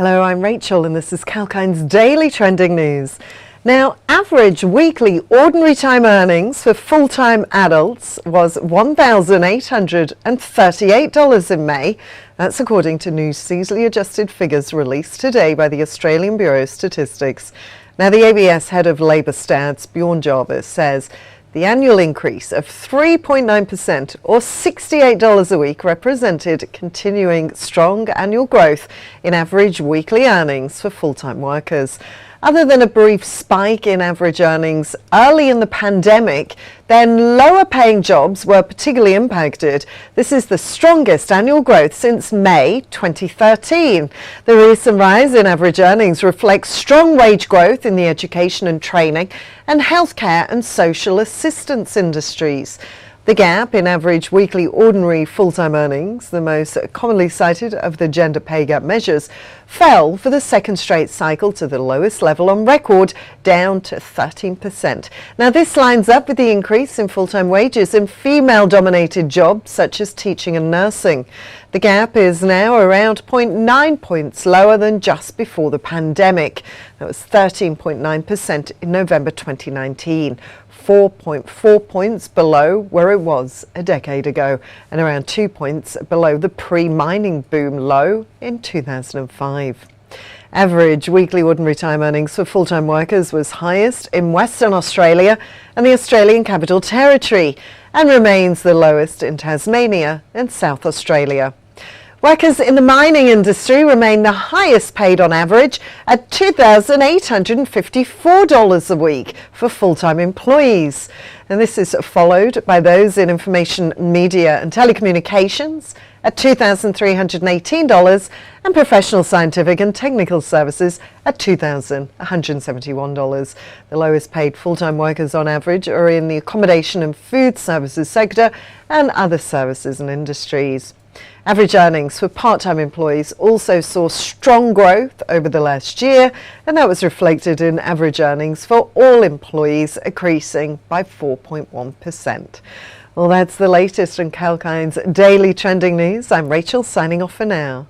Hello, I'm Rachel and this is Kalkine's Daily Trending News. Now, average weekly ordinary time earnings for full-time adults was $1,838 in May. That's according to new seasonally adjusted figures released today by the Australian Bureau of Statistics. Now, the ABS head of Labour Stats, Bjorn Jarvis, says the annual increase of 3.9% or $68 a week represented continuing strong annual growth in average weekly earnings for full-time workers. Other than a brief spike in average earnings early in the pandemic, then lower paying jobs were particularly impacted. This is the strongest annual growth since May 2013. The recent rise in average earnings reflects strong wage growth in the education and training and healthcare and social assistance industries. The gap in average weekly ordinary full-time earnings, the most commonly cited of the gender pay gap measures, fell for the second straight cycle to the lowest level on record, down to 13%. Now, this lines up with the increase in full-time wages in female-dominated jobs such as teaching and nursing. The gap is now around 0.9 points lower than just before the pandemic. That was 13.9% in November 2019. 4.4 points below where it was a decade ago, and around 2 points below the pre-mining boom low in 2005. Average weekly ordinary time earnings for full-time workers was highest in Western Australia and the Australian Capital Territory, and remains the lowest in Tasmania and South Australia. Workers in the mining industry remain the highest paid on average at $2,854 a week for full-time employees. And this is followed by those in information, media and telecommunications at $2,318 and professional, scientific and technical services at $2,171. The lowest paid full-time workers on average are in the accommodation and food services sector and other services and industries. Average earnings for part-time employees also saw strong growth over the last year, and that was reflected in average earnings for all employees increasing by 4.1%. Well, that's the latest in Kalkine's Daily Trending News. I'm Rachel, signing off for now.